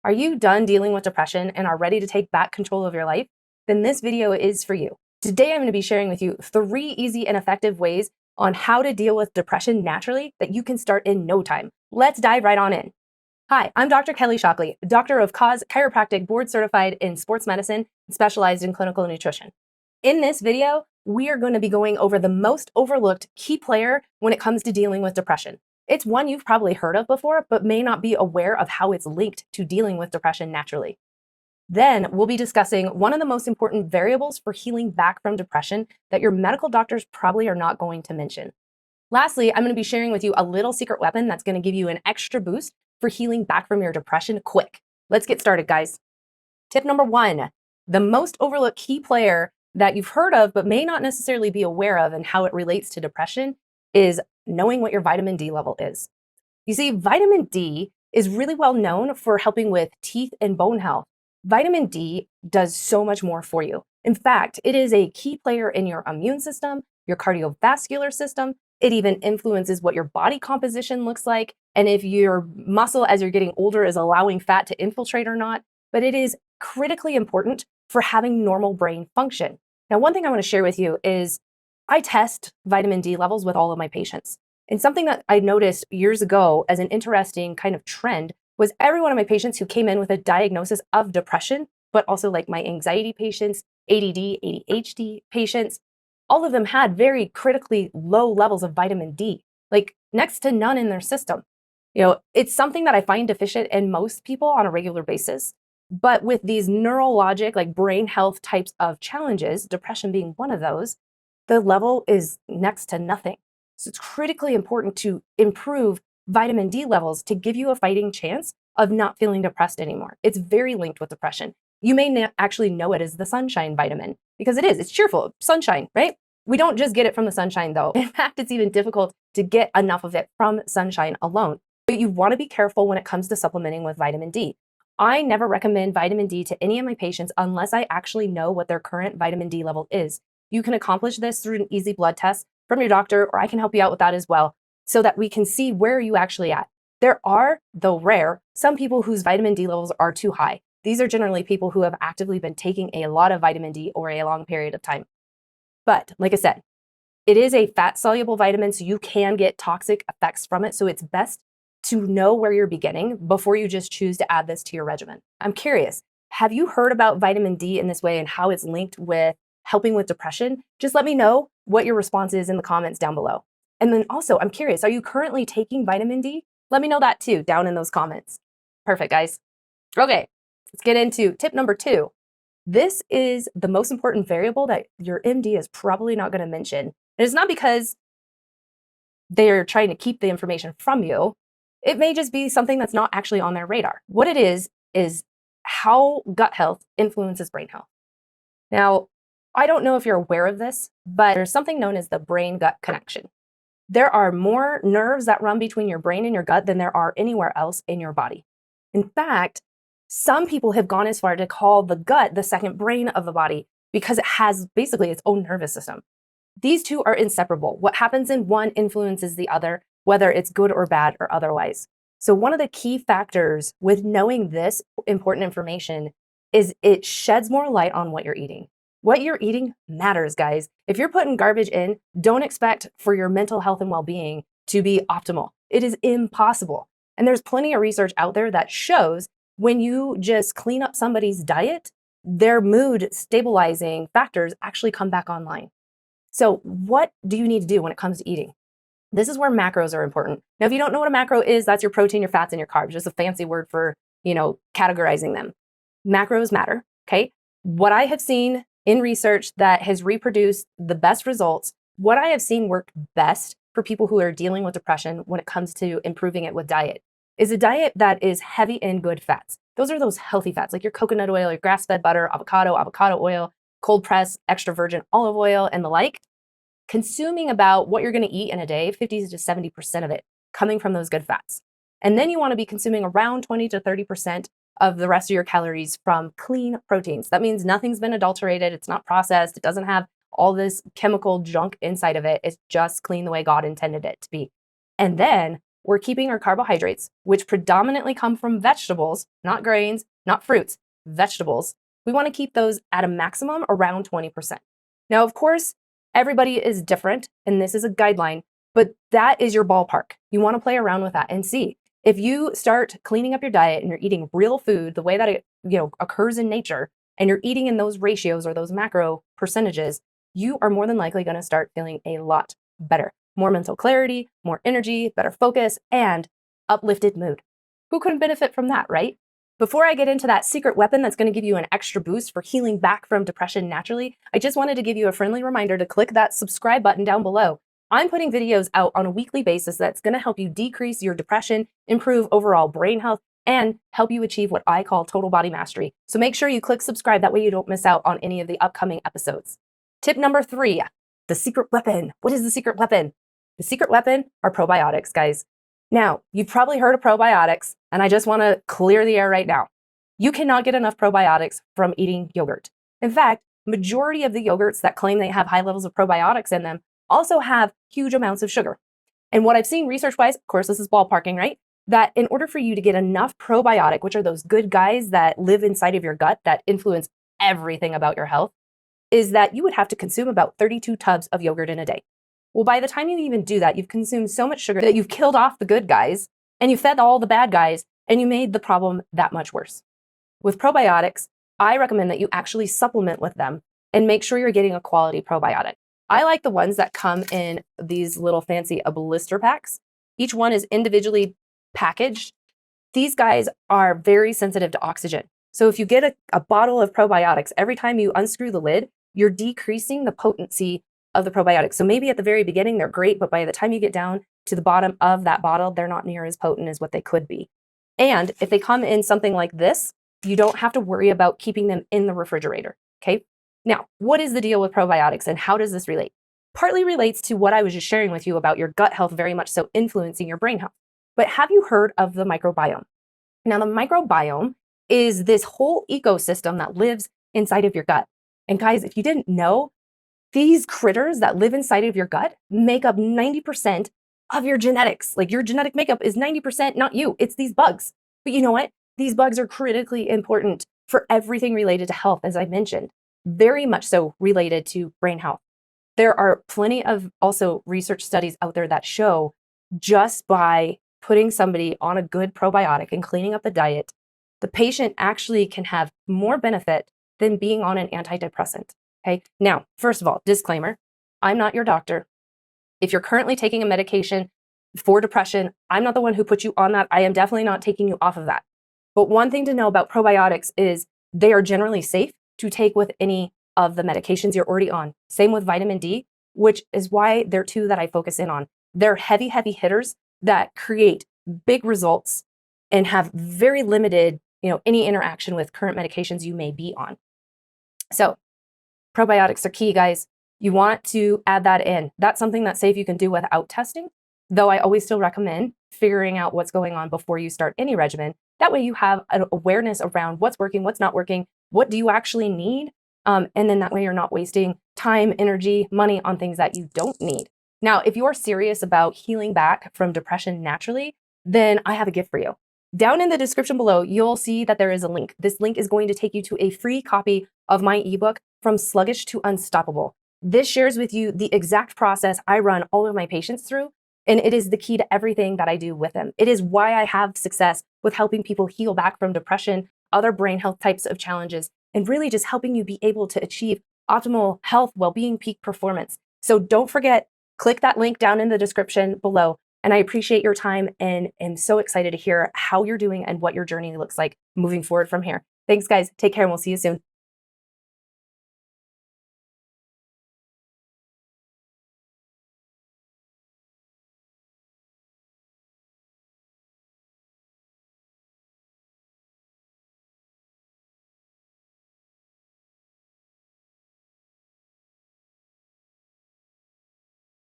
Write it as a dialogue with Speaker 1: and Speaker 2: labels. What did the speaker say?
Speaker 1: Are you done dealing with depression and are ready to take back control of your life? Then this video is for you. Today, I'm going to be sharing with you 3 easy and effective ways on how to deal with depression naturally that you can start in no time. Let's dive right on in. Hi, I'm Dr. Kelly Shockley, doctor of cause, chiropractic, board certified in sports medicine, and specialized in clinical nutrition. In this video, we are going to be going over the most overlooked key player when it comes to dealing with depression. It's one you've probably heard of before, but may not be aware of how it's linked to dealing with depression naturally. Then we'll be discussing one of the most important variables for healing back from depression that your medical doctors probably are not going to mention. Lastly, I'm going to be sharing with you a little secret weapon that's going to give you an extra boost for healing back from your depression quick. Let's get started, guys. Tip number 1, the most overlooked key player that you've heard of but may not necessarily be aware of and how it relates to depression is knowing what your vitamin D level is. You see, vitamin D is really well known for helping with teeth and bone health. Vitamin D does so much more for you. In fact, it is a key player in your immune system, your cardiovascular system. It even influences what your body composition looks like, and if your muscle as you're getting older is allowing fat to infiltrate or not. But it is critically important for having normal brain function. Now, one thing I want to share with you is I test vitamin D levels with all of my patients. And something that I noticed years ago as an interesting kind of trend was every one of my patients who came in with a diagnosis of depression, but also like my anxiety patients, ADD, ADHD patients, all of them had very critically low levels of vitamin D, like next to none in their system. It's something that I find deficient in most people on a regular basis. But with these neurologic, like brain health types of challenges, depression being one of those, the level is next to nothing. So it's critically important to improve vitamin D levels to give you a fighting chance of not feeling depressed anymore. It's very linked with depression. You may not actually know it as the sunshine vitamin because it is. It's cheerful, sunshine, right? We don't just get it from the sunshine though. In fact, it's even difficult to get enough of it from sunshine alone. But you want to be careful when it comes to supplementing with vitamin D. I never recommend vitamin D to any of my patients unless I actually know what their current vitamin D level is. You can accomplish this through an easy blood test from your doctor, or I can help you out with that as well, so that we can see where you actually at. There are, though rare, some people whose vitamin D levels are too high. These are generally people who have actively been taking a lot of vitamin D over a long period of time. But like I said, it is a fat-soluble vitamin, so you can get toxic effects from it. So it's best to know where you're beginning before you just choose to add this to your regimen. I'm curious, have you heard about vitamin D in this way and how it's linked with helping with depression? Just let me know what your response is in the comments down below. And then also, I'm curious, are you currently taking vitamin D? Let me know that too down in those comments. Perfect, guys. Okay, let's get into tip number 2. This is the most important variable that your MD is probably not going to mention. And it's not because they're trying to keep the information from you. It may just be something that's not actually on their radar. What it is how gut health influences brain health. Now, I don't know if you're aware of this, but there's something known as the brain-gut connection. There are more nerves that run between your brain and your gut than there are anywhere else in your body. In fact, some people have gone as far to call the gut the second brain of the body because it has basically its own nervous system. These two are inseparable. What happens in one influences the other, whether it's good or bad or otherwise. So one of the key factors with knowing this important information is it sheds more light on what you're eating. What you're eating matters, guys. If you're putting garbage in, don't expect for your mental health and well-being to be optimal. It is impossible. And there's plenty of research out there that shows when you just clean up somebody's diet, their mood stabilizing factors actually come back online. So what do you need to do when it comes to eating? This is where macros are important. Now, if you don't know what a macro is, that's your protein, your fats, and your carbs. Just a fancy word for, categorizing them. Macros matter, okay? What I have seen in research that has reproduced the best results, what I have seen work best for people who are dealing with depression when it comes to improving it with diet is a diet that is heavy in good fats. Those are those healthy fats, like your coconut oil, your grass-fed butter, avocado oil, cold press, extra virgin olive oil, and the like. Consuming about what you're going to eat in a day, 50 to 70% of it coming from those good fats. And then you want to be consuming around 20 to 30% of the rest of your calories from clean proteins. That means nothing's been adulterated. It's not processed. It doesn't have all this chemical junk inside of it. It's just clean the way God intended it to be. And then we're keeping our carbohydrates, which predominantly come from vegetables, not grains, not fruits, vegetables. We want to keep those at a maximum around 20%. Now, of course, everybody is different, and this is a guideline, but that is your ballpark. You want to play around with that and see. If you start cleaning up your diet and you're eating real food the way that it occurs in nature, and you're eating in those ratios or those macro percentages, you are more than likely going to start feeling a lot better. More mental clarity, more energy, better focus, and uplifted mood. Who couldn't benefit from that, right? Before I get into that secret weapon that's going to give you an extra boost for healing back from depression naturally, I just wanted to give you a friendly reminder to click that subscribe button down below. I'm putting videos out on a weekly basis that's going to help you decrease your depression, improve overall brain health, and help you achieve what I call total body mastery. So make sure you click subscribe. That way you don't miss out on any of the upcoming episodes. Tip number 3, the secret weapon. What is the secret weapon? The secret weapon are probiotics, guys. Now, you've probably heard of probiotics, and I just want to clear the air right now. You cannot get enough probiotics from eating yogurt. In fact, majority of the yogurts that claim they have high levels of probiotics in them also have huge amounts of sugar. And what I've seen research-wise, of course, this is ballparking, right? That in order for you to get enough probiotic, which are those good guys that live inside of your gut that influence everything about your health, is that you would have to consume about 32 tubs of yogurt in a day. Well, by the time you even do that, you've consumed so much sugar that you've killed off the good guys and you fed all the bad guys and you made the problem that much worse. With probiotics, I recommend that you actually supplement with them and make sure you're getting a quality probiotic. I like the ones that come in these little fancy blister packs. Each one is individually packaged. These guys are very sensitive to oxygen. So if you get a bottle of probiotics, every time you unscrew the lid, you're decreasing the potency of the probiotics. So maybe at the very beginning, they're great, but by the time you get down to the bottom of that bottle, they're not near as potent as what they could be. And if they come in something like this, you don't have to worry about keeping them in the refrigerator, okay? Now, what is the deal with probiotics and how does this relate? Partly relates to what I was just sharing with you about your gut health very much so influencing your brain health. But have you heard of the microbiome? Now, the microbiome is this whole ecosystem that lives inside of your gut. And guys, if you didn't know, these critters that live inside of your gut make up 90% of your genetics. Like your genetic makeup is 90% not you, it's these bugs. But you know what? These bugs are critically important for everything related to health, as I mentioned, very much so related to brain health. There are plenty of also research studies out there that show just by putting somebody on a good probiotic and cleaning up the diet, the patient actually can have more benefit than being on an antidepressant. Okay. Now, first of all, disclaimer, I'm not your doctor. If you're currently taking a medication for depression, I'm not the one who put you on that. I am definitely not taking you off of that. But one thing to know about probiotics is they are generally safe to take with any of the medications you're already on. Same with vitamin D, which is why they're two that I focus in on. They're heavy, heavy hitters that create big results and have very limited, any interaction with current medications you may be on. So probiotics are key, guys. You want to add that in. That's something that's safe you can do without testing, though I always still recommend figuring out what's going on before you start any regimen. That way you have an awareness around what's working, what's not working, what do you actually need, and then that way you're not wasting time, energy, money on things that you don't need. Now, if you're serious about healing back from depression naturally, then I have a gift for you. Down in the description below, you'll see that there is a link. This link is going to take you to a free copy of my ebook, From Sluggish to Unstoppable. This shares with you the exact process I run all of my patients through, and it is the key to everything that I do with them. It is why I have success with helping people heal back from depression, other brain health types of challenges, and really just helping you be able to achieve optimal health, well-being, peak performance. So don't forget, click that link down in the description below. And I appreciate your time and am so excited to hear how you're doing and what your journey looks like moving forward from here. Thanks, guys. Take care and we'll see you soon.